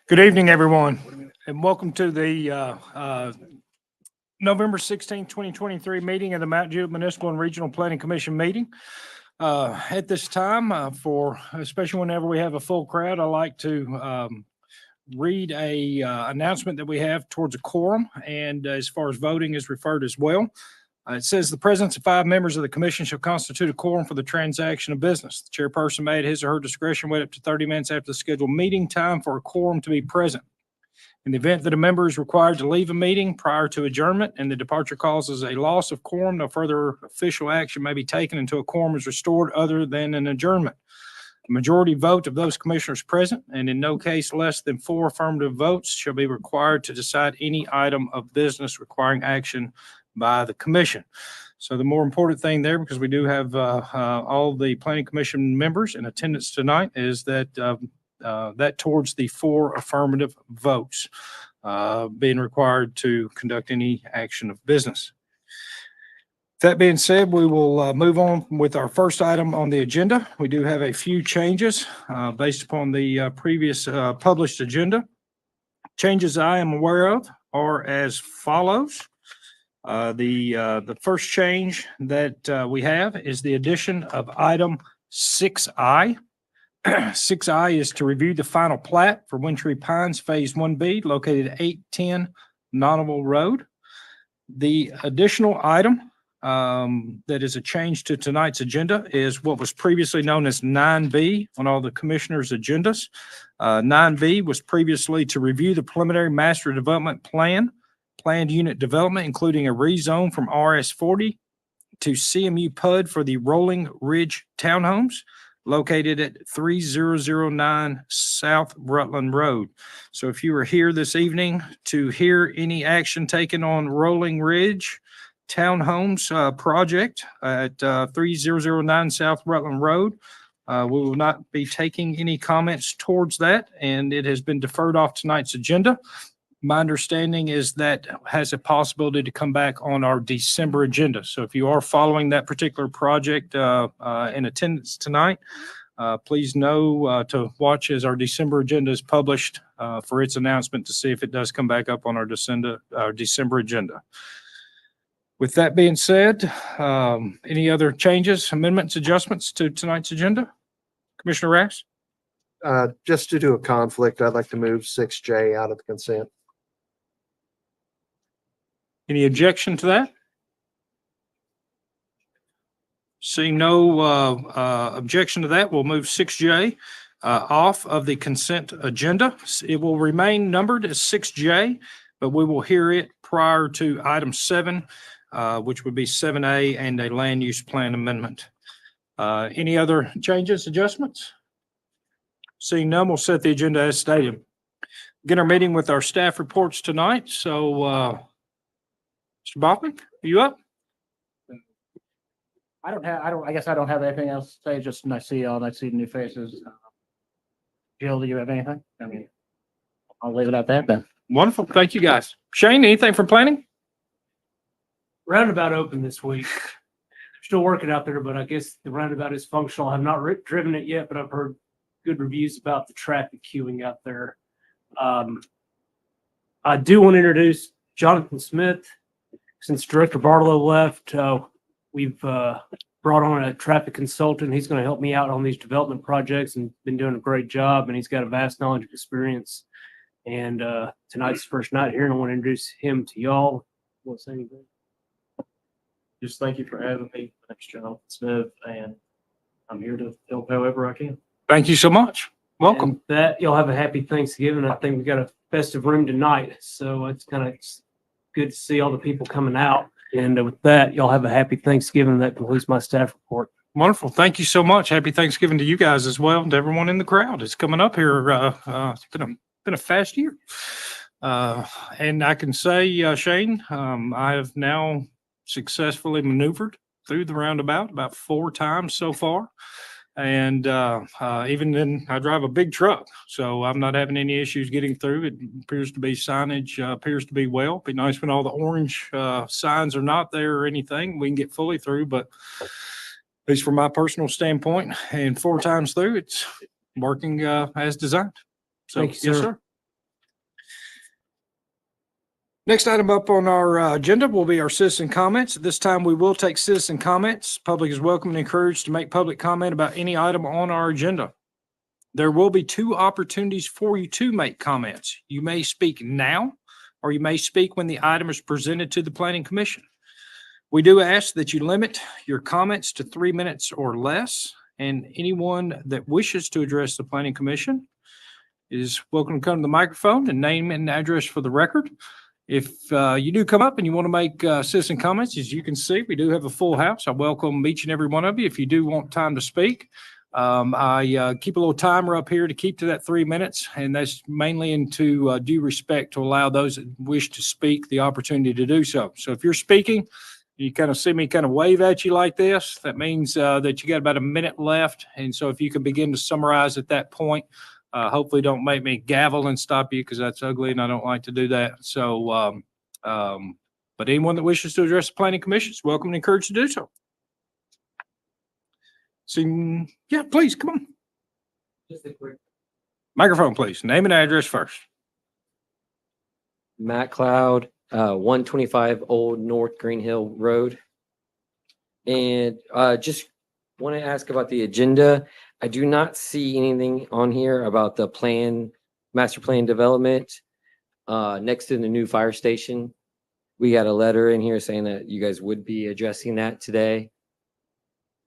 Good evening, everyone, and welcome to the November 16, 2023 meeting of the Mount Juliet Municipal and Regional Planning Commission meeting. At this time, especially whenever we have a full crowd, I like to read a announcement that we have towards a quorum, and as far as voting is referred as well. It says the presence of 5 members of the commission shall constitute a quorum for the transaction of business. The chairperson may at his or her discretion wait up to 30 minutes after the scheduled meeting time for a quorum to be present. In the event that a member is required to leave a meeting prior to adjournment and the departure causes a loss of quorum, no further official action may be taken until a quorum is restored other than an adjournment. A majority vote of those commissioners present, and in no case less than 4 affirmative votes, shall be required to decide any item of business requiring action by the commission. So the more important thing there, because we do have all the planning commission members in attendance tonight, is that that towards the 4 affirmative votes being required to conduct any action of business. That being said, we will move on with our first item on the agenda. We do have a few changes based upon the previous published agenda. Changes I am aware of are as follows. The first change that we have is the addition of item 6I. 6I is to review the final plat for Wintry Pines Phase 1B located at 810 Nonneville Road. The additional item that is a change to tonight's agenda is what was previously known as 9B on all the commissioners' agendas. 9B was previously to review the preliminary master development plan, planned unit development, including a rezone from RS40 to CMU PUD for the Rolling Ridge Townhomes located at 3009 South Rutland Road. So if you are here this evening to hear any action taken on Rolling Ridge Townhomes project at 3009 South Rutland Road, we will not be taking any comments towards that, and it has been deferred off tonight's agenda. My understanding is that has a possibility to come back on our December agenda. So if you are following that particular project in attendance tonight, please know to watch as our December agenda is published for its announcement to see if it does come back up on our December agenda. With that being said, any other changes, amendments, adjustments to tonight's agenda? Commissioner Rass? Just due to a conflict, I'd like to move 6J out of the consent. Any objection to that? Seeing no objection to that, we'll move 6J off of the consent agenda. It will remain numbered as 6J, but we will hear it prior to item 7, which would be 7A and a land use plan amendment. Any other changes, adjustments? Seeing none, we'll set the agenda as stated. Begin our meeting with our staff reports tonight. So, Mr. Bachman, are you up? I guess I don't have anything else to say. Just nice to see y'all. Nice to see the new faces. Jill, do you have anything? I mean, I'll leave it at that then. Wonderful. Thank you, guys. Shane, anything from planning? Roundabout open this week. Still working out there, but I guess the roundabout is functional. I've not driven it yet, but I've heard good reviews about the traffic queuing out there. I do want to introduce Jonathan Smith. Since Director Barlow left, we've brought on a traffic consultant. He's going to help me out on these development projects and been doing a great job. And he's got a vast knowledge of experience. And tonight's the first night here, and I want to introduce him to y'all. Want to say anything? Just thank you for having me. My name's Jonathan Smith, and I'm here to help however I can. Thank you so much. Welcome. And that y'all have a happy Thanksgiving. I think we got a festive room tonight, so it's kind of good to see all the people coming out. And with that, y'all have a happy Thanksgiving. That concludes my staff report. Wonderful. Thank you so much. Happy Thanksgiving to you guys as well, and to everyone in the crowd. It's coming up here. It's been a fast year. And I can say, Shane, I have now successfully maneuvered through the roundabout about 4 times so far. And even then, I drive a big truck, so I'm not having any issues getting through. It appears to be signage, appears to be well. Be nice when all the orange signs are not there or anything. We can get fully through, but at least from my personal standpoint, and 4 times through, working as designed. So, Thank you, yes, sir. sir. Next item up on our agenda will be our citizen comments. At this time, we will take citizen comments. Public is welcome and encouraged to make public comment about any item on our agenda. There will be two opportunities for you to make comments. You may speak now, or you may speak when the item is presented to the Planning Commission. We do ask that you limit your comments to 3 minutes or less, and anyone that wishes to address the Planning Commission is welcome to come to the microphone and name and address for the record. If you do come up and you want to make citizen comments, as you can see, we do have a full house. I welcome each and every one of you. If you do want time to speak, I keep a little timer up here to keep to that 3 minutes, and that's mainly into due respect to allow those that wish to speak the opportunity to do so. So if you're speaking, you kind of see me kind of wave at you like this, that means that you got about a minute left. And so if you can begin to summarize at that point, hopefully don't make me gavel and stop you because that's ugly and I don't like to do that. So, but anyone that wishes to address the Planning Commission is welcome and encouraged to do so. So, yeah, please, come on. Just a quick. Microphone, please. Name and address first. Matt Cloud, 125 Old North Green Hill Road. And just want to ask about the agenda. I do not see anything on here about the plan, master plan development next to the new fire station. We got a letter in here saying that you guys would be addressing that today.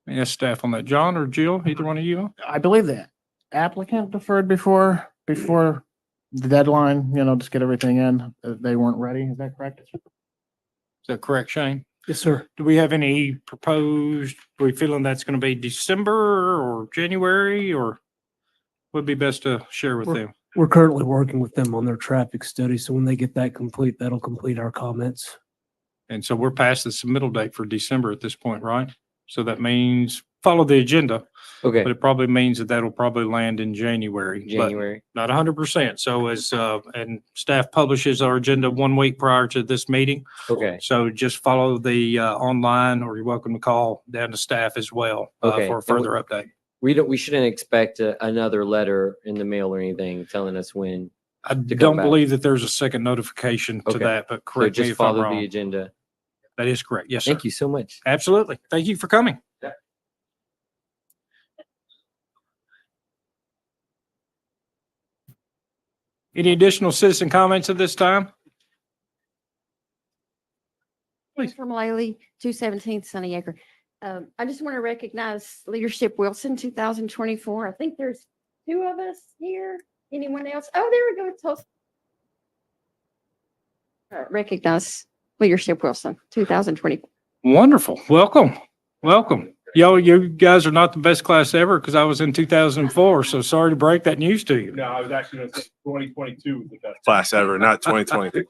Yes, staff on that. John or Jill, either one of you? I believe that applicant deferred before the deadline, just get everything in. They weren't ready. Is that correct? Is that correct, Shane? Yes, sir. Do we have any proposed, are we feeling that's going to be December or January, or would be best to share with them? We're currently working with them on their traffic study. So when they get that complete, that'll complete our comments. And so we're past the submittal date for December at this point, right? So that means follow the agenda, Okay, but it probably means that that'll probably land in January. but January. Not 100%. So as, and staff publishes our agenda 1 week prior to this meeting. Okay, So just follow the online, or you're welcome to call down to staff as well Okay, for a and further update. we shouldn't expect another letter in the mail or anything telling us when. I come don't back. believe that there's a second notification to Okay. that, but So correct me just if I'm follow the wrong. agenda. That is correct. Yes, sir. Thank you so much. Absolutely. Thank you for coming. Yeah. Any additional citizen comments at this time? Please. From Laley, 217 Sunny Acre. I just want to recognize Leadership Wilson, 2024. I think there's 2 of us here. Anyone else? Oh, there we go. Recognize Leadership Wilson, 2020. Wonderful. Welcome. Welcome. Yo, you guys are not the best class ever because I was in 2004. So sorry to break that news to you. No, I was actually going to say 2022 was the best class ever, not 2020.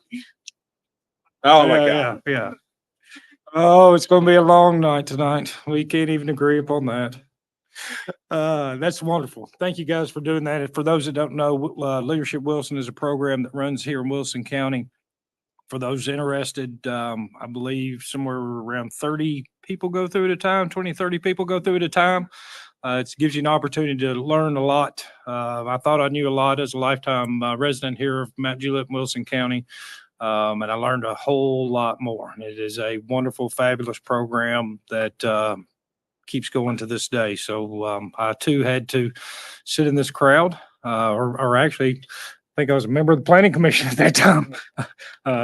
Oh my God. Yeah. Oh, it's going to be a long night tonight. We can't even agree upon that. That's wonderful. Thank you guys for doing that. And for those that don't know, Leadership Wilson is a program that runs here in Wilson County. For those interested, I believe somewhere around 30 people go through at a time, 20, 30 people go through at a time. It gives you an opportunity to learn a lot. I thought I knew a lot as a lifetime resident here of Mount Juliet, Wilson County. And I learned a whole lot more. And it is a wonderful, fabulous program that keeps going to this day. So I too had to sit in this crowd, or actually, I think I was a member of the Planning Commission at that time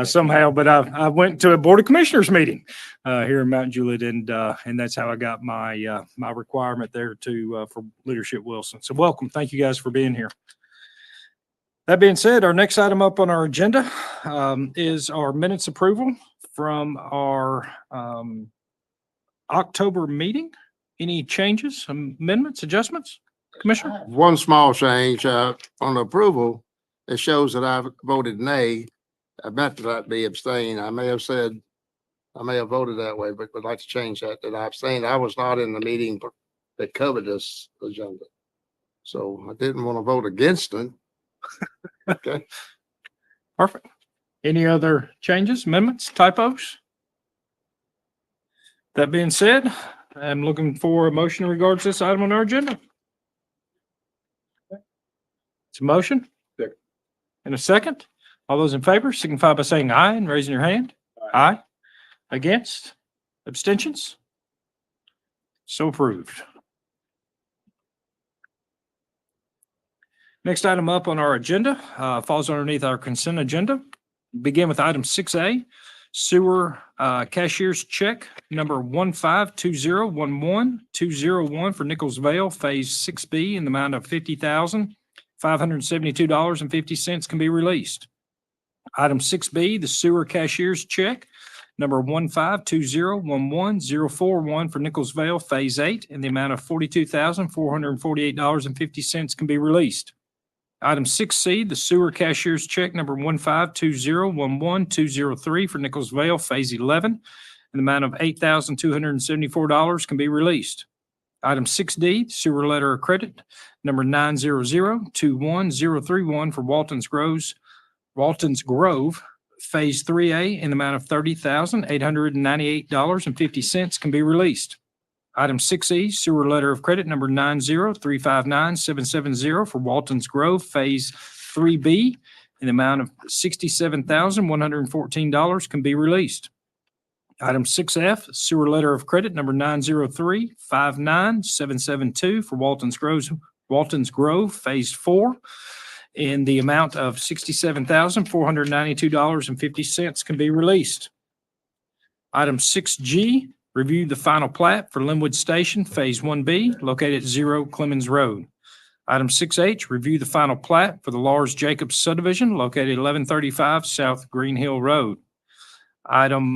somehow. But I went to a Board of Commissioners meeting here in Mount Juliet, and that's how I got my my requirement there for Leadership Wilson. So welcome. Thank you guys for being here. That being said, our next item up on our agenda is our minutes approval from our October meeting. Any changes, amendments, adjustments, Commissioner? One small change, on approval, it shows that I've voted nay. I meant to not be abstained. I may have voted that way, but would like to change that I abstained. I was not in the meeting that covered this agenda. So I didn't want to vote against it. Okay. Perfect. Any other changes, amendments, typos? That being said, I'm looking for a motion in regards to this item on our agenda. It's a motion. Second. And a second. All those in favor signify by saying aye and raising your hand. Aye. Against? Abstentions? So approved. Next item up on our agenda falls underneath our consent agenda. Begin with item 6A, sewer cashier's check number 152011201 for Nichols Vale, Phase 6B, in the amount of $50,572.50 can be released. Item 6B, the sewer cashier's check number 152011041 for Nichols Vale, Phase 8, in the amount of $42,448.50 can be released. Item 6C, the sewer cashier's check number 152011203 for Nichols Vale, Phase 11, in the amount of $8,274 can be released. Item 6D, sewer letter of credit number 900-21031 for Walton's Grove, Phase 3A, in the amount of $30,898.50 can be released. Item 6E, sewer letter of credit number 90359-770 for Walton's Grove, Phase 3B, in the amount of $67,114 can be released. Item 6F, sewer letter of credit number 90359-772 for Walton's Grove, Phase 4, in the amount of $67,492.50 can be released. Item 6G, review the final plat for Linwood Station, Phase 1B, located at 0 Clemens Road. Item 6H, review the final plat for the Lars Jacobs subdivision, located at 1135 South Green Hill Road. Item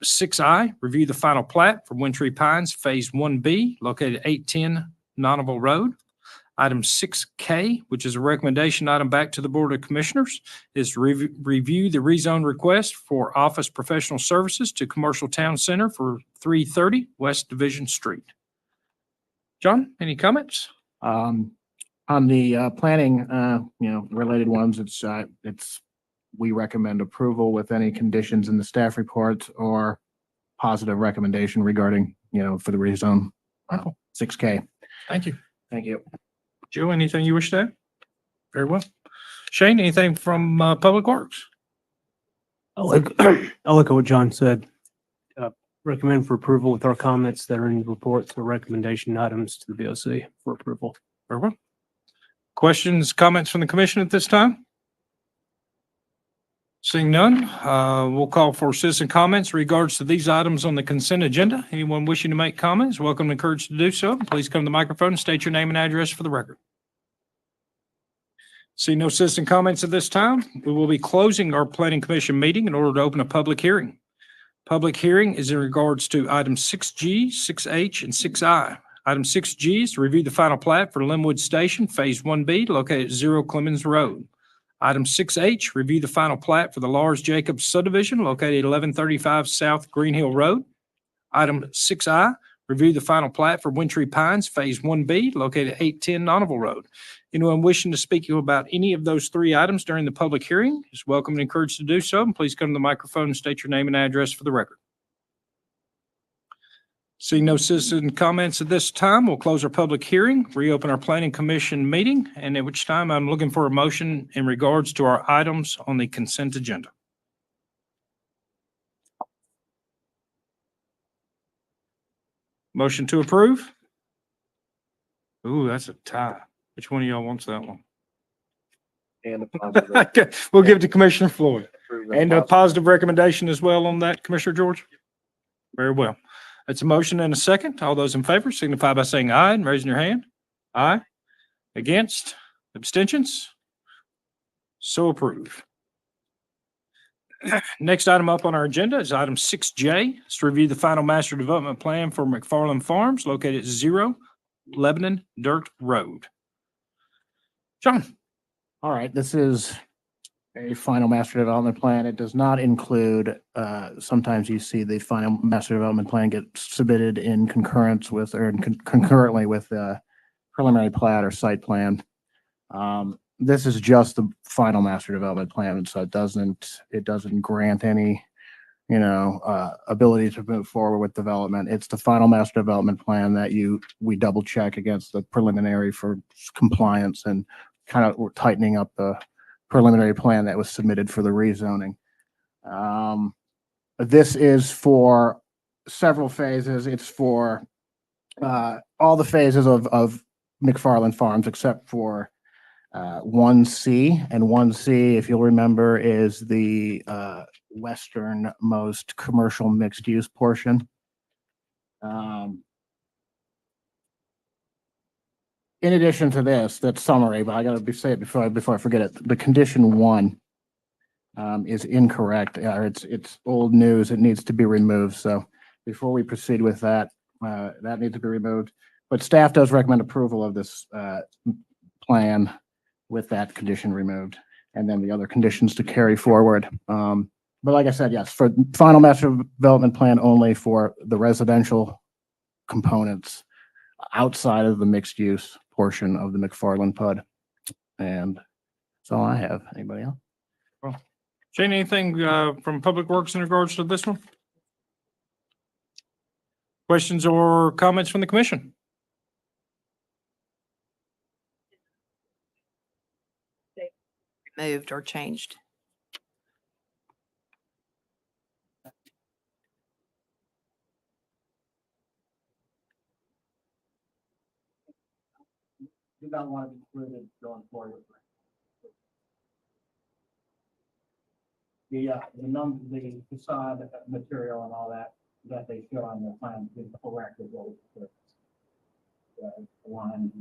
6I, review the final plat for Wintry Pines, Phase 1B, located at 810 Nonneville Road. Item 6K, which is a recommendation item back to the Board of Commissioners, is to review the rezone request for office professional services to Commercial Town Center for 330 West Division Street. John, any comments? On the planning, related ones, we recommend approval with any conditions in the staff report or positive recommendation regarding, for the rezone. 6K. Thank you. Thank you. Joe, anything you wish to add? Very well. Shane, anything from Public Works? I'll echo what John said. Recommend for approval with our comments that are in the reports or recommendation items to the BOC for approval. Very well. Questions, comments from the commission at this time? Seeing none, we'll call for citizen comments in regards to these items on the consent agenda. Anyone wishing to make comments, welcome and encouraged to do so. Please come to the microphone and state your name and address for the record. See no citizen comments at this time. We will be closing our planning commission meeting in order to open a public hearing. Public hearing is in regards to items 6G, 6H, and 6I. Item 6G is to review the final plat for Linwood Station, Phase 1B, located at 0 Clemens Road. Item 6H, review the final plat for the Lars Jacobs subdivision located at 1135 South Green Hill Road. Item 6I, review the final plat for Wintry Pines, Phase 1B, located at 810 Nonneville Road. Anyone wishing to speak to you about any of those three items during the public hearing is welcome and encouraged to do so. And please come to the microphone and state your name and address for the record. Seeing no citizen comments at this time, we'll close our public hearing, reopen our planning commission meeting, and at which time I'm looking for a motion in regards to our items on the consent agenda. Motion to approve? Ooh, that's a tie. Which one of y'all wants that one? And a positive Okay, we'll give it to Commissioner Floyd. approval. And a positive recommendation as well on that, Commissioner George? Very well. It's a motion and a second. All those in favor signify by saying aye and raising your hand. Aye. Against? Abstentions? So approved. Next item up on our agenda is item 6J. It's to review the final master development plan for McFarland Farms located at 0 Lebanon Dirt Road. John? All right, this is a final master development plan. It does not include, sometimes you see the final master development plan get submitted in concurrence with, or concurrently with the preliminary plat or site plan. This is just the final master development plan, so it doesn't grant any, ability to move forward with development. It's the final master development plan that we double check against the preliminary for compliance and kind of we're tightening up the preliminary plan that was submitted for the rezoning. This is for several phases. It's for all the phases of McFarland Farms except for 1C, and 1C, if you'll remember, is the westernmost commercial mixed use portion. In addition to this, that summary, but I gotta say it before I forget it, the condition 1 is incorrect, or it's old news. It needs to be removed. So before we proceed with that, that needs to be removed. But staff does recommend approval of this plan with that condition removed, and then the other conditions to carry forward. But like I said, yes, for final master development plan only for the residential components outside of the mixed use portion of the McFarland PUD. And that's all I have. Anybody else? Shane, anything from Public Works in regards to this one? Questions or comments from the commission? Moved or changed. Do not want to be included going forward. The facade material and all that they show on the plan is correct as well as the line.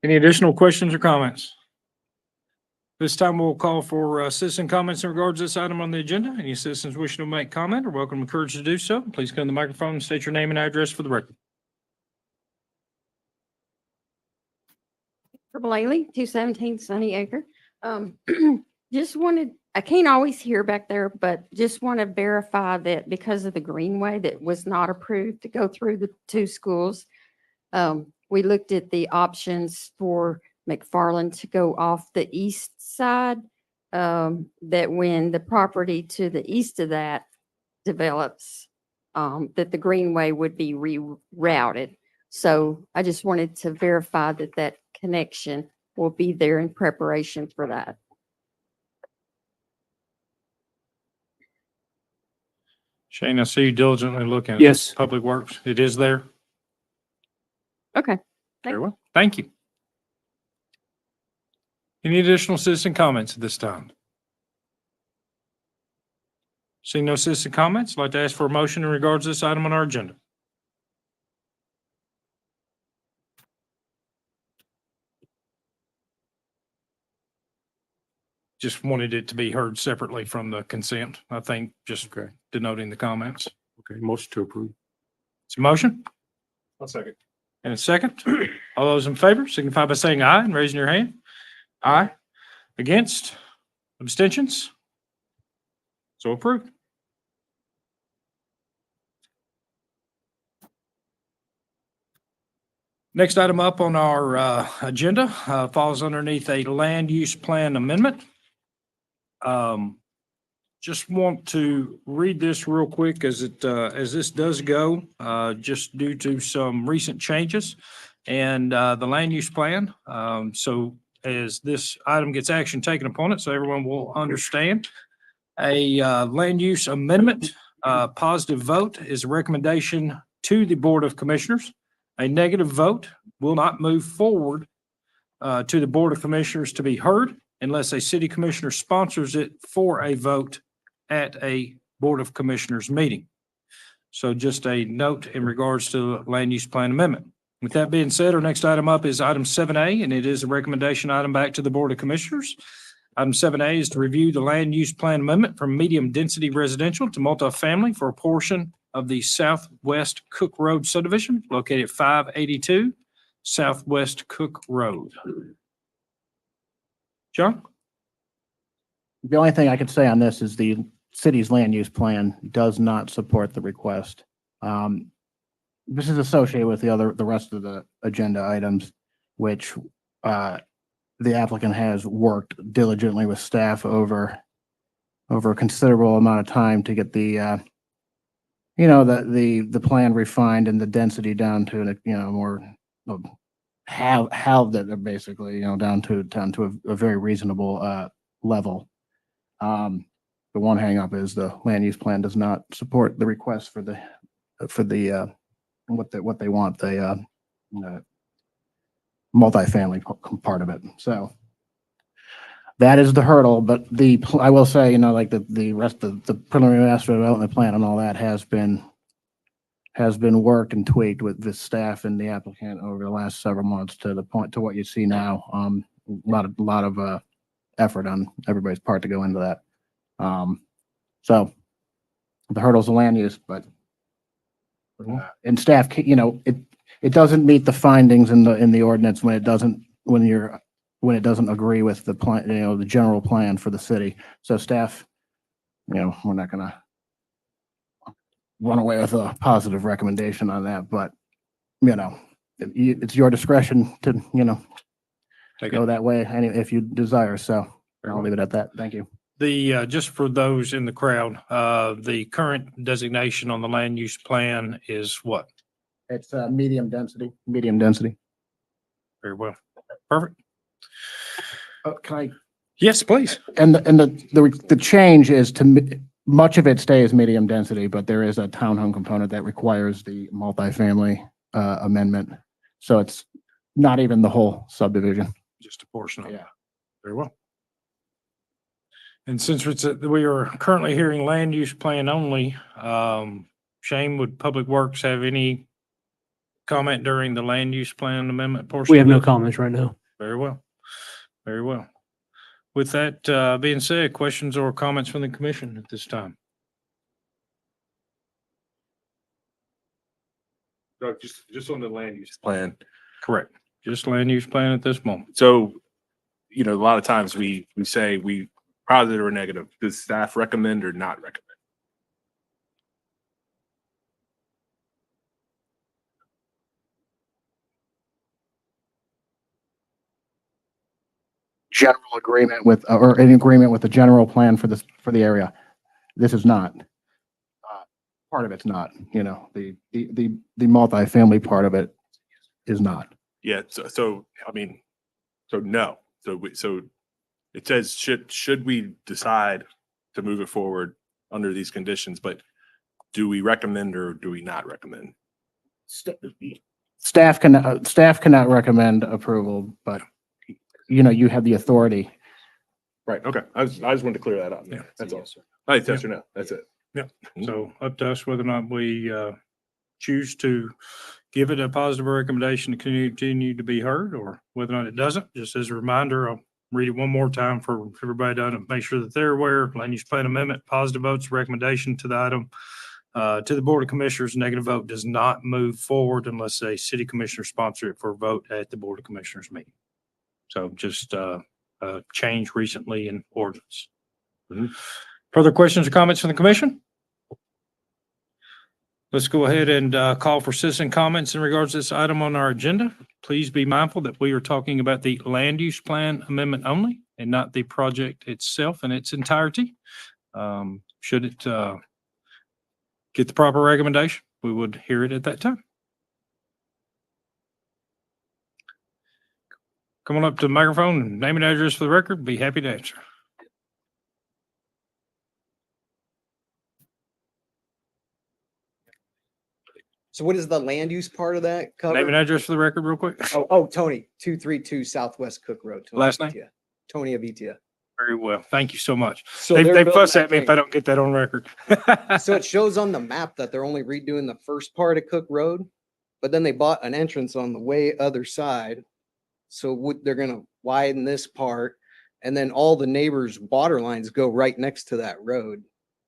Any additional questions or comments? This time we'll call for citizen comments in regards to this item on the agenda. Any citizens wishing to make comment are welcome and encouraged to do so. Please come to the microphone and state your name and address for the record. Blaley, 217 Sunny Acre. Just wanted, I can't always hear back there, but just want to verify that because of the greenway that was not approved to go through the two schools, we looked at the options for McFarland to go off the east side, that when the property to the east of that develops, that the greenway would be rerouted. So I just wanted to verify that that connection will be there in preparation for that. Shane, I see you diligently looking at Yes. Public Works. It is there. Okay. Very well. Thank you. Any additional citizen comments at this time? Seeing no citizen comments, I'd like to ask for a motion in regards to this item on our agenda. Just wanted it to be heard separately from the consent, I think, just denoting the comments. Okay, motion to approve. It's a motion I'll second. and a second. All those in favor signify by saying aye and raising your hand. Aye. Against? Abstentions? So approved. Next item up on our agenda falls underneath a land use plan amendment. Just want to read this real quick as this does go, just due to some recent changes and the land use plan. So as this item gets action taken upon it, so everyone will understand. A land use amendment, positive vote is a recommendation to the Board of Commissioners. A negative vote will not move forward to the Board of Commissioners to be heard unless a city commissioner sponsors it for a vote at a Board of Commissioners meeting. So just a note in regards to the land use plan amendment. With that being said, our next item up is item 7A, and it is a recommendation item back to the Board of Commissioners. Item 7A is to review the land use plan amendment from medium density residential to multifamily for a portion of the Southwest Cook Road subdivision located at 582 Southwest Cook Road. John? The only thing I could say on this is the city's land use plan does not support the request. This is associated with the rest of the agenda items, which the applicant has worked diligently with staff over over a considerable amount of time to get the, you know, the plan refined and the density down to, you know, more, have that they're basically, you know, down to a very reasonable, level. The one hangup is the land use plan does not support the request for the, what they want, the, multifamily part of it. So that is the hurdle, but I will say, you know, like the rest of the preliminary master development plan and all that has been worked and tweaked with the staff and the applicant over the last several months to the point to what you see now. A lot of effort on everybody's part to go into that. So the hurdle's the land use, but and staff, you know, it doesn't meet the findings in the ordinance when it doesn't agree with the plan, you know, the general plan for the city. So staff, you know, we're not gonna run away with a positive recommendation on that, but you know, it's your discretion to, you know, go that way if you desire. So I'll leave it at that. Thank you. The, just for those in the crowd, the current designation on the land use plan is what? It's medium density. Very well. Perfect. Can I? Yes, please. And the change is much of it stays medium density, but there is a townhome component that requires the multifamily amendment. So it's not even the whole subdivision. Just a portion of it. Yeah. Very well. And since we are currently hearing land use plan only, Shane, would Public Works have any comment during the land use plan amendment portion? We have of no this? comments right now. Very well. Very well. With that being said, questions or comments from the commission at this time? Just on the land use plan. Correct. Just land use plan at this moment. So, you know, a lot of times we say we positive or negative. Does staff recommend or not recommend? General agreement with, or in agreement with the general plan for the area. This is not. Part of it's not, you know, the multifamily part of it is not. Yeah. So I mean, so no. So it says should we decide to move it forward under these conditions, but do we recommend or do we not recommend? Staff cannot recommend approval, but you know, you have the authority. Right. Okay. I just wanted to clear that up. Yeah. That's all. Yes or no. That's it. So up to us whether or not we choose to give it a positive recommendation to continue to be heard, or whether or not it doesn't. Just as a reminder, I'll read it one more time for everybody to make sure that they're aware. Land use plan amendment, positive votes, recommendation to the item to the Board of Commissioners. Negative vote does not move forward unless a city commissioner sponsor it for a vote at the Board of Commissioners meeting. So just a change recently in ordinance. Further questions or comments from the commission? Let's go ahead and call for citizen comments in regards to this item on our agenda. Please be mindful that we are talking about the land use plan amendment only and not the project itself in its entirety. Should it get the proper recommendation, we would hear it at that time. Come on up to the microphone and name and address for the record. Be happy to answer. So what is the land use part of that cover? Name and address for the record real quick. Tony, 232 Southwest Cook Road. Tony Last name? Avitia. Tony Avitia. Very well. Thank you so much. So They they're building fuss that at me if I thing. don't get that on record. So it shows on the map that they're only redoing the first part of Cook Road, but then they bought an entrance on the way other side. So they're gonna widen this part, and then all the neighbors' water lines go right next to that road.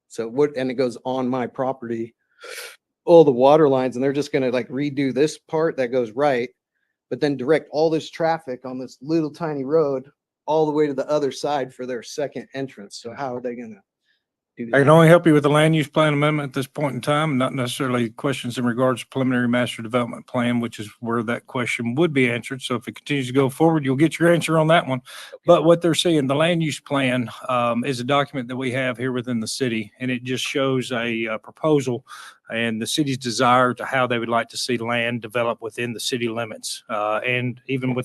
So and it goes on my property, all the water lines, and they're just gonna like redo this part that goes right, but then direct all this traffic on this little tiny road all the way to the other side for their second entrance. So how are they gonna do I can that. only help you with the land use plan amendment at this point in time, not necessarily questions in regards to preliminary master development plan, which is where that question would be answered. So if it continues to go forward, you'll get your answer on that one. But what they're saying, the land use plan is a document that we have here within the city, and it just shows a proposal and the city's desire to how they would like to see land develop within the city limits, and even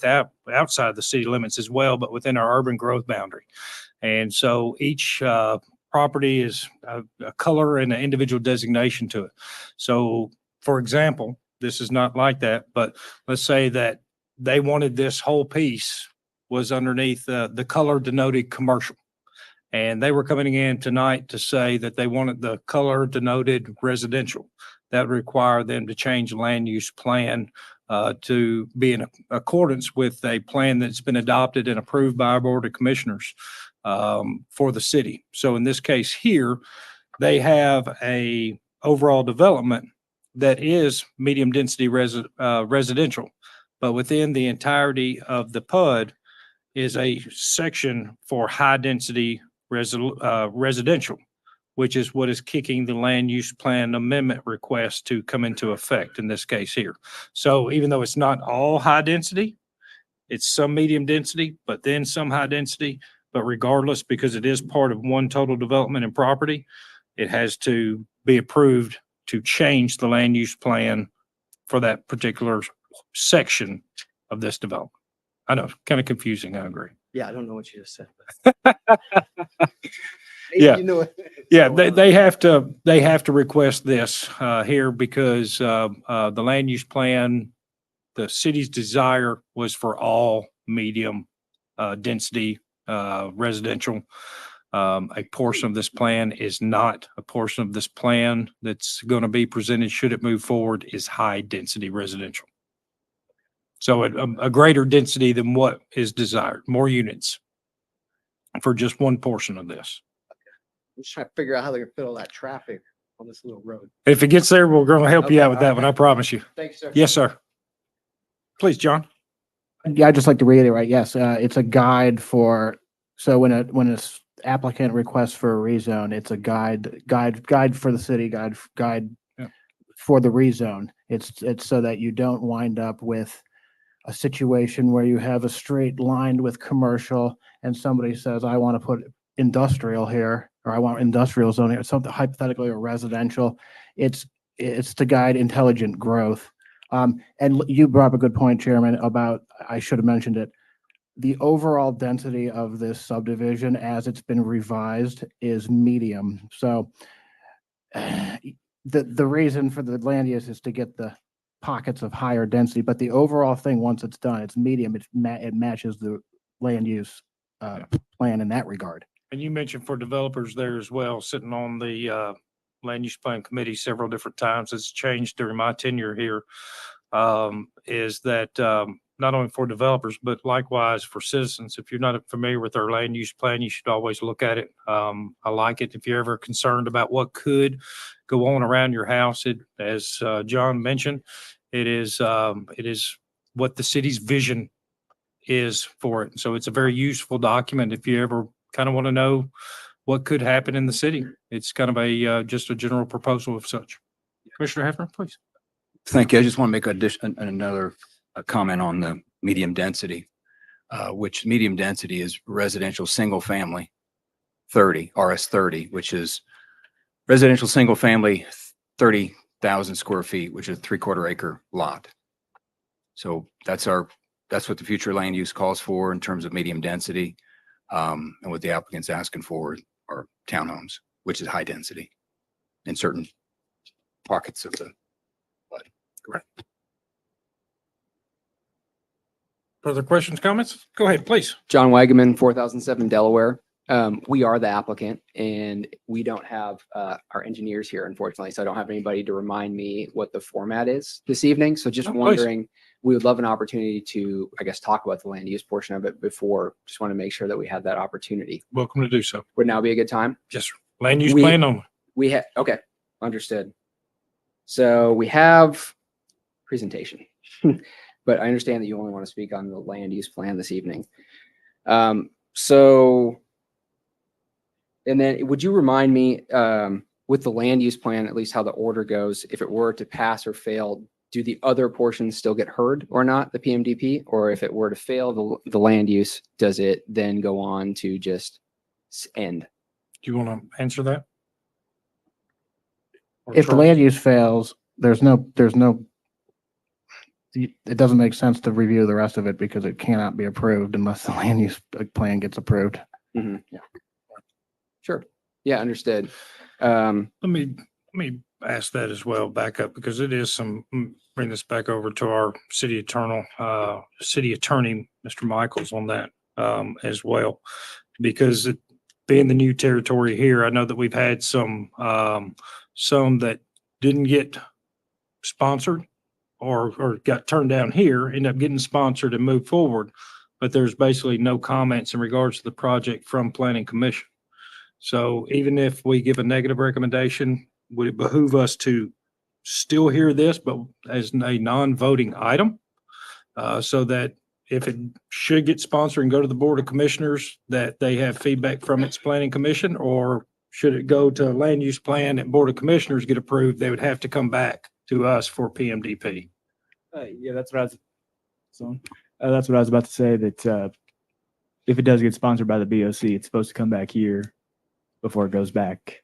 outside the city limits as well, but within our urban growth boundary. And so each property is a color and an individual designation to it. So, for example, this is not like that, but let's say that they wanted this whole piece was underneath the color denoted commercial. And they were coming in tonight to say that they wanted the color denoted residential. That would require them to change the land use plan to be in accordance with a plan that's been adopted and approved by our Board of Commissioners for the city. So in this case here, they have a overall development that is medium density residential, but within the entirety of the PUD is a section for high density residential, which is what is kicking the land use plan amendment request to come into effect in this case here. So even though it's not all high density, it's some medium density, but then some high density. But regardless, because it is part of one total development and property, it has to be approved to change the land use plan for that particular section of this development. I know, kind of confusing, I agree. Yeah, I don't know what you just said. but- Maybe Yeah. you know it. Yeah, they have to request this here because the land use plan, the city's desire was for all medium density residential. A portion of this plan is not a portion of this plan that's going to be presented, should it move forward, is high density residential. So a greater density than what is desired, more units for just one portion of this. I'm just trying to figure out how they're gonna fit all that traffic on this little road. If it gets there, we're going to help you Okay, out with that one. I okay. promise you. Thanks, sir. Yes, sir. Please, John. Yeah, I'd just like to reiterate, yes, it's a guide for, so when a applicant requests for a rezone, it's a guide for the city, guide Yeah. for the rezone. It's so that you don't wind up with a situation where you have a street lined with commercial and somebody says, I want to put industrial here, or I want industrial zoning, or something hypothetically, or residential. It's to guide intelligent growth. And you brought up a good point, Chairman, about, I should have mentioned it. The overall density of this subdivision as it's been revised is medium. So the reason for the land use is to get the pockets of higher density, but the overall thing, once it's done, it's medium. It matches the land use plan in that regard. And you mentioned for developers there as well, sitting on the land use plan committee several different times. It's changed during my tenure here. Is that not only for developers, but likewise for citizens. If you're not familiar with our land use plan, you should always look at it. I like it. If you're ever concerned about what could go on around your house, as John mentioned, it is what the city's vision is for it. So it's a very useful document if you ever kind of want to know what could happen in the city. It's kind of a just a general proposal of such. Commissioner Hefner, please. Thank you. I just want to make another comment on the medium density, which medium density is residential single family 30, RS 30, which is residential single family 30,000 square feet, which is a 3/4 acre lot. So that's what the future land use calls for in terms of medium density. And what the applicant's asking for are townhomes, which is high density in certain pockets of the flood. Correct. Further questions, comments? Go ahead, please. John Wagaman, 4007 Delaware. We are the applicant and we don't have our engineers here, unfortunately. So I don't have anybody to remind me what the format is this evening. So just Oh, please. wondering, we would love an opportunity to, I guess, talk about the land use portion of it before. Just want to make sure that we had that opportunity. Welcome to do so. Would now be a good time? Yes, sir. Land use We- plan only. We have, okay, understood. So we have presentation, but I understand that you only want to speak on the land use plan this evening. So And then would you remind me, with the land use plan, at least how the order goes, if it were to pass or fail, do the other portions still get heard or not, the PMDP? Or if it were to fail the land use, does it then go on to just end? Do you want to answer that? Or If the Charles? land use fails, it doesn't make sense to review the rest of it because it cannot be approved unless the land use plan gets approved. Mhm. Sure. Yeah, understood. Let me ask that as well, back up, because it is bring this back over to our city attorney, Mr. Michaels on that, as well. Because being the new territory here, I know that we've had some that didn't get sponsored or got turned down here, end up getting sponsored and moved forward. But there's basically no comments in regards to the project from planning commission. So even if we give a negative recommendation, would it behoove us to still hear this, but as a non-voting item? So that if it should get sponsored and go to the Board of Commissioners, that they have feedback from its planning commission, or should it go to land use plan and Board of Commissioners get approved, they would have to come back to us for PMDP. Yeah, that's what I was. So, that's what I was about to say. That if it does get sponsored by the BOC, it's supposed to come back here before it goes back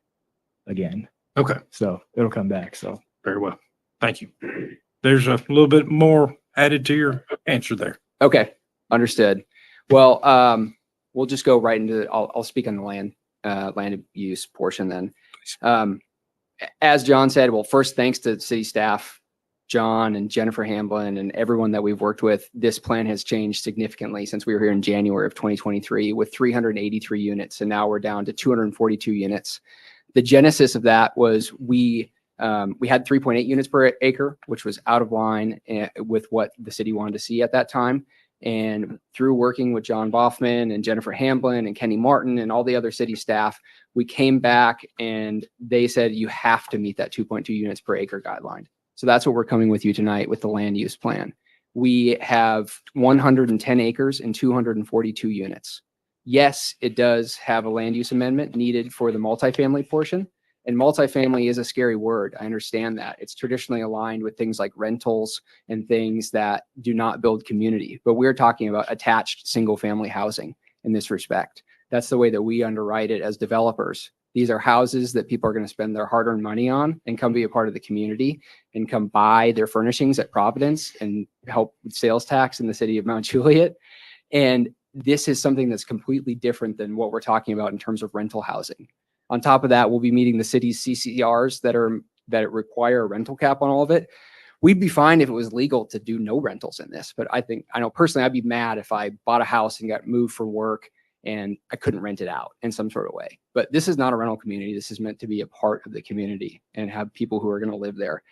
again. Okay, So it'll come back. So very well. Thank you. There's a little bit more added to your answer there. Okay, understood. Well, we'll just go right into, I'll speak on the land use portion then. As John said, well, first, thanks to city staff, John and Jennifer Hamblin and everyone that we've worked with. This plan has changed significantly since we were here in January of 2023 with 383 units, and now we're down to 242 units. The genesis of that was we had 3.8 units per acre, which was out of line with what the city wanted to see at that time. And through working with John Boffman and Jennifer Hamblin and Kenny Martin and all the other city staff, we came back and they said, you have to meet that 2.2 units per acre guideline. So that's what we're coming with you tonight with the land use plan. We have 110 acres and 242 units. Yes, it does have a land use amendment needed for the multifamily portion. And multifamily is a scary word. I understand that. It's traditionally aligned with things like rentals and things that do not build community. But we're talking about attached single family housing in this respect. That's the way that we underwrite it as developers. These are houses that people are going to spend their hard-earned money on and come be a part of the community and come buy their furnishings at Providence and help with sales tax in the city of Mount Juliet. And this is something that's completely different than what we're talking about in terms of rental housing. On top of that, we'll be meeting the city's CCRs that require a rental cap on all of it. We'd be fine if it was legal to do no rentals in this, but I know personally I'd be mad if I bought a house and got moved for work and I couldn't rent it out in some sort of way. But this is not a rental community. This is meant to be a part of the community and have people who are going to live there.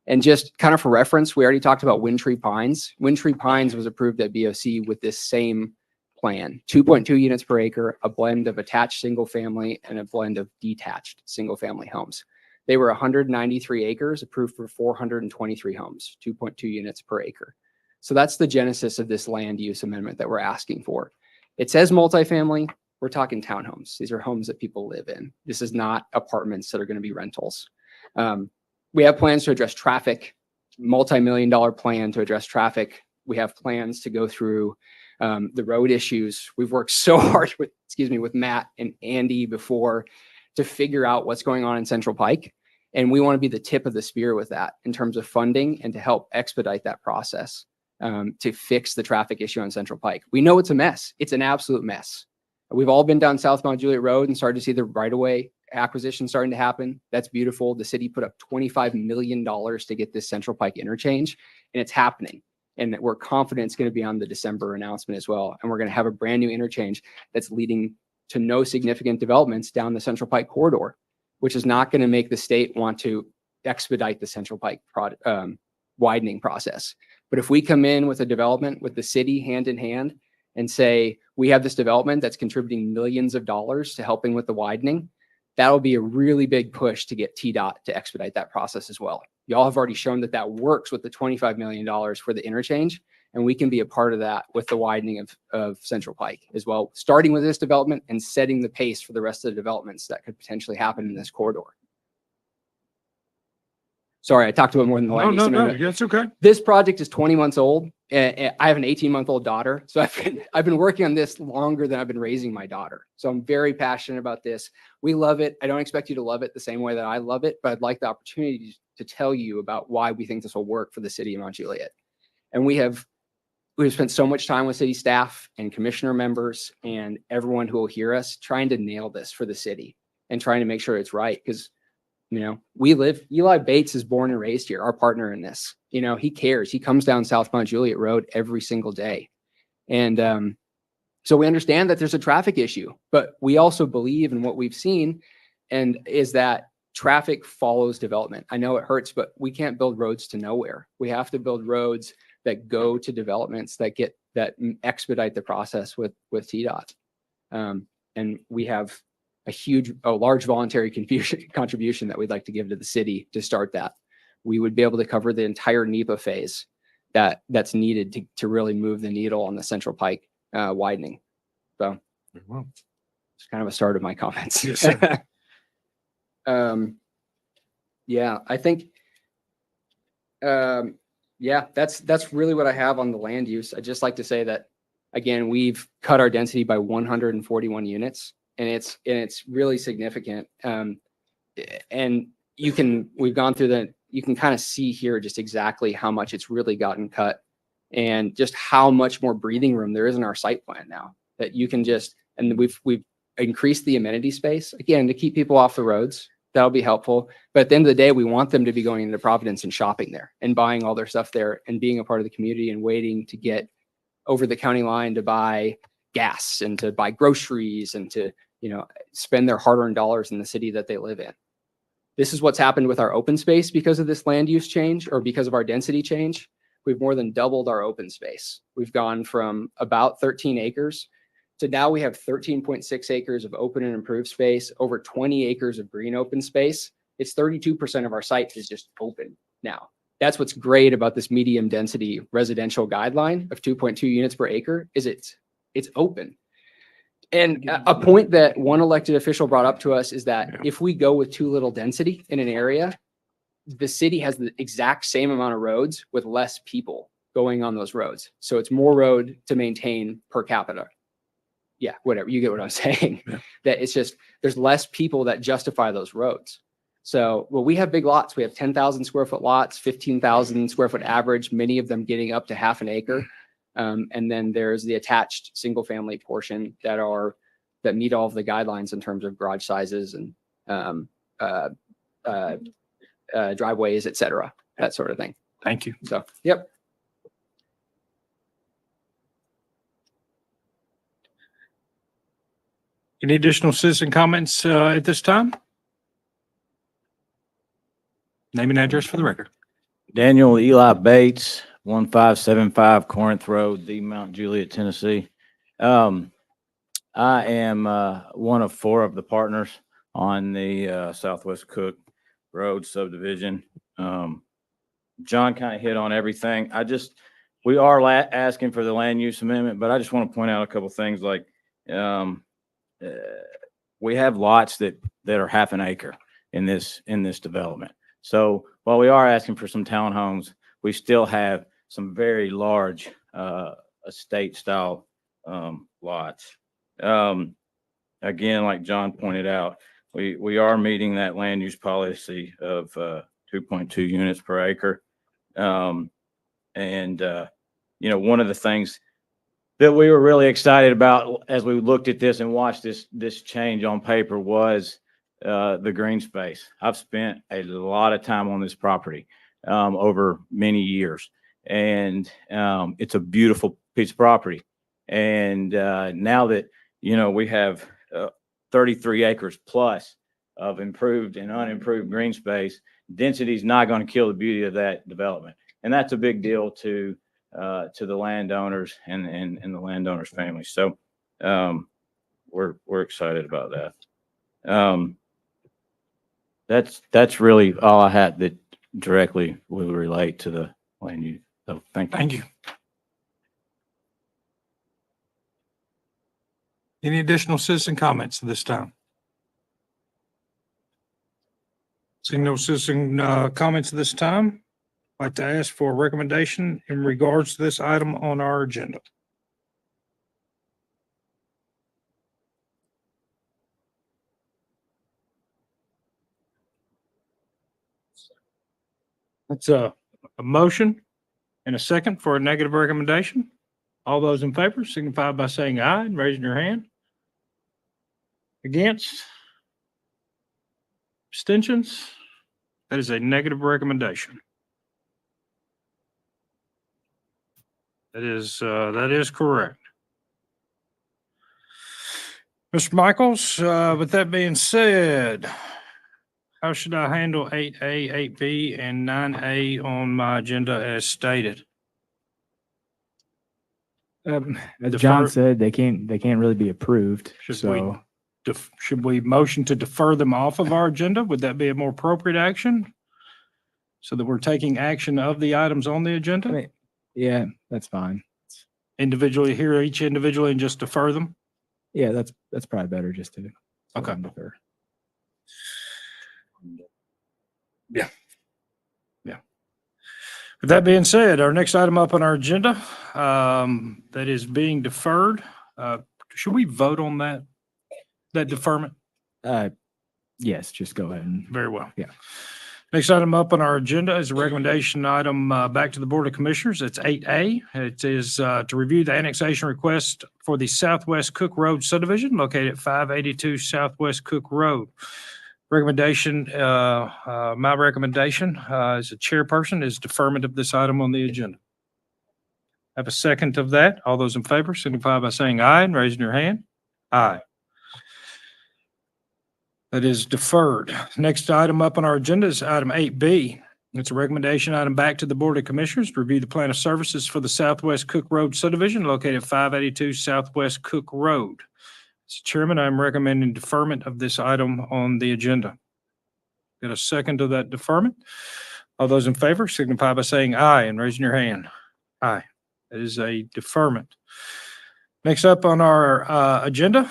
And just kind of for reference, we already talked about Windtree Pines. Windtree Pines was approved at BOC with this same plan, 2.2 units per acre, a blend of attached single family and a blend of detached single family homes. They were 193 acres approved for 423 homes, 2.2 units per acre. So that's the genesis of this land use amendment that we're asking for. It says multifamily, we're talking townhomes. These are homes that people live in. This is not apartments that are going to be rentals. We have plans to address traffic, multi-million-dollar plan to address traffic. We have plans to go through the road issues. We've worked so hard with Matt and Andy before to figure out what's going on in Central Pike. And we want to be the tip of the spear with that in terms of funding and to help expedite that process to fix the traffic issue on Central Pike. We know it's a mess. It's an absolute mess. We've all been down South Mount Juliet Road and started to see the right-of-way acquisition starting to happen. That's beautiful. The city put up $25 million to get this Central Pike interchange, and it's happening. And we're confident it's going to be on the December announcement as well. And we're going to have a brand new interchange that's leading to no significant developments down the Central Pike corridor, which is not going to make the state want to expedite the Central Pike widening process. But if we come in with a development with the city hand in hand and say, we have this development that's contributing millions of dollars to helping with the widening, that'll be a really big push to get TDOT to expedite that process as well. Y'all have already shown that that works with the $25 million for the interchange. And And we can be a part of that with the widening of Central Pike as well, starting with this development and setting the pace for the rest of the developments that could potentially happen in this corridor. Sorry, I talked about more than the land use amendment. That's okay. This project is 20 months old. I have an 18-month-old daughter. So I've been working on this longer than I've been raising my daughter. So I'm very passionate about this. We love it. I don't expect you to love it the same way that I love it, but I'd like the opportunity to tell you about why we think this will work for the city of Mount Juliet. And we've spent so much time with city staff and commissioner members and everyone who will hear us trying to nail this for the city and trying to make sure it's right. Because Eli Bates is born and raised here, our partner in this. He cares. He comes down South Mount Juliet Road every single day. And so we understand that there's a traffic issue, but we also believe in what we've seen, and is that traffic follows development. I know it hurts, but we can't build roads to nowhere. We have to build roads that go to developments that expedite the process with TDOT. And we have a large voluntary contribution that we'd like to give to the city to start that. We would be able to cover the entire NEPA phase that's needed to really move the needle on the Central Pike widening. So it's kind of a start of my comments. Yes, sir. Yeah, I think, that's really what I have on the land use. I'd just like to say that, again, we've cut our density by 141 units. And it's really significant. And we've gone through you can kind of see here just exactly how much it's really gotten cut and just how much more breathing room there is in our site plan now that you can and we've increased the amenity space again to keep people off the roads. That'll be helpful. But at the end of the day, we want them to be going into Providence and shopping there and buying all their stuff there and being a part of the community and waiting to get over the county line to buy gas and to buy groceries and to spend their hard-earned dollars in the city that they live in. This is what's happened with our open space because of this land use change or because of our density change. We've more than doubled our open space. We've gone from about 13 acres to now we have 13.6 acres of open and improved space, over 20 acres of green open space. It's 32% of our site is just open now. That's what's great about this medium density residential guideline of 2.2 units per acre is it's open. And a point that one elected official brought up to us is that if we go with too little density in an area, the city has the exact same amount of roads with less people going on those roads. So it's more road to maintain per capita. Yeah, whatever. You get what I'm saying. Yeah. That it's just, there's less people that justify those roads. So, we have big lots. We have 10,000 square foot lots, 15,000 square foot average, many of them getting up to half an acre. And then there's the attached single family portion that meet all of the guidelines in terms of garage sizes and driveways, et cetera, that sort of thing. Thank you. So, yep. Any additional citizen comments at this time? Name and address for the record. Daniel Eli Bates, 1575 Corinth Road, the Mount Juliet, Tennessee. I am one of four of the partners on the Southwest Cook Road subdivision. John kind of hit on everything. We are asking for the land use amendment, but I just want to point out a couple things like we have lots that are half an acre in this development. So while we are asking for some townhomes, we still have some very large estate style lots. Again, like John pointed out, we are meeting that land use policy of 2.2 units per acre. One of the things that we were really excited about as we looked at this and watched this change on paper was the green space. I've spent a lot of time on this property over many years, and it's a beautiful piece of property. And now that we have 33 acres plus of improved and unimproved green space, density is not going to kill the beauty of that development, and that's a big deal to the landowners and the landowners' families. So we're excited about that. That's really all I had that directly will relate to the land use. So thank you. Thank you. Any additional citizen comments at this time? Seeing no citizen comments at this time, I'd like to ask for a recommendation in regards to this item on our agenda. That's a motion and a second for a negative recommendation. All those in favor signify by saying aye and raising your hand. Against? Abstentions? That is a negative recommendation. That is correct. Mr. Michaels, with that being said, how should I handle 8A, 8B, and 9A on my agenda as stated? As Defer- John said, they can't really be approved. Should So Should we motion to defer them off of our agenda? Would that be a more appropriate action? So that we're taking action of the items on the I agenda mean, yeah, that's fine. individually, hear each individually and just defer them? Yeah, that's probably better just to. Okay. Defer. With that being said, our next item up on our agenda, that is being deferred, should we vote on that deferment? Yes, just go ahead and. Very well. Yeah. Next item up on our agenda is a recommendation item back to the Board of Commissioners. It's 8A. It is to review the annexation request for the Southwest Cook Road subdivision located at 582 Southwest Cook Road. Recommendation, my recommendation as a chairperson is deferment of this item on the agenda. Have a second of that. All those in favor signify by saying aye and raising your hand. Aye. That is deferred. Next item up on our agenda is item 8B. It's a recommendation item back to the Board of Commissioners to review the plan of services for the Southwest Cook Road subdivision located at 582 Southwest Cook Road. Mr. Chairman, I'm recommending deferment of this item on the agenda. Got a second to that deferment? All those in favor signify by saying aye and raising your hand. Aye. That is a deferment. Next up on our agenda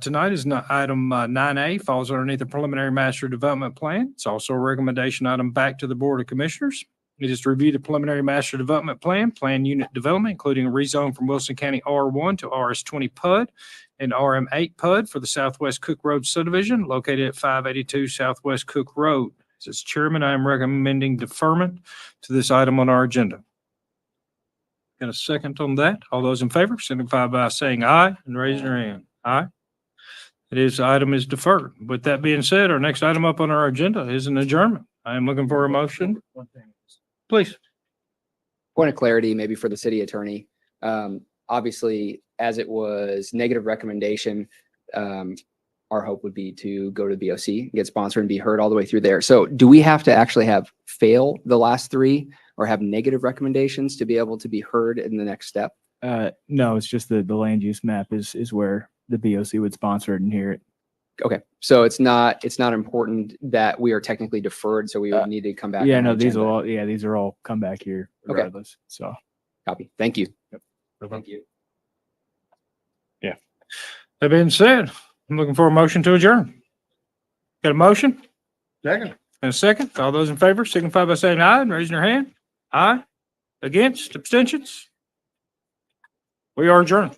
tonight is item 9A, falls underneath the preliminary master development plan. It's also a recommendation item back to the Board of Commissioners. It is to review the preliminary master development plan unit development, including a rezone from Wilson County R1 to RS20 PUD and RM8 PUD for the Southwest Cook Road subdivision located at 582 Southwest Cook Road. As chairman, I am recommending deferment to this item on our agenda. Got a second on that? All those in favor signify by saying aye and raising your hand. Aye. Item is deferred. With that being said, our next item up on our agenda is an adjournment. I am looking for a motion. Please. Point of clarity, maybe for the city attorney. Obviously, as it was negative recommendation, our hope would be to go to the BOC, get sponsored and be heard all the way through there. So do we have to actually have fail the last three or have negative recommendations to be able to be heard in the next step? No, it's just the land use map is where the BOC would sponsor it and hear it. Okay, so it's not important that we are technically deferred, so we would need to come back. Yeah, on the no, these agenda. these are all come back here Okay. regardless. So. Copy. Thank you. Yep. Thank you. That being said, I'm looking for a motion to adjourn. Got a motion? Second. And a second? All those in favor signify by saying aye and raising your hand. Aye. Against? Abstentions? We are adjourned.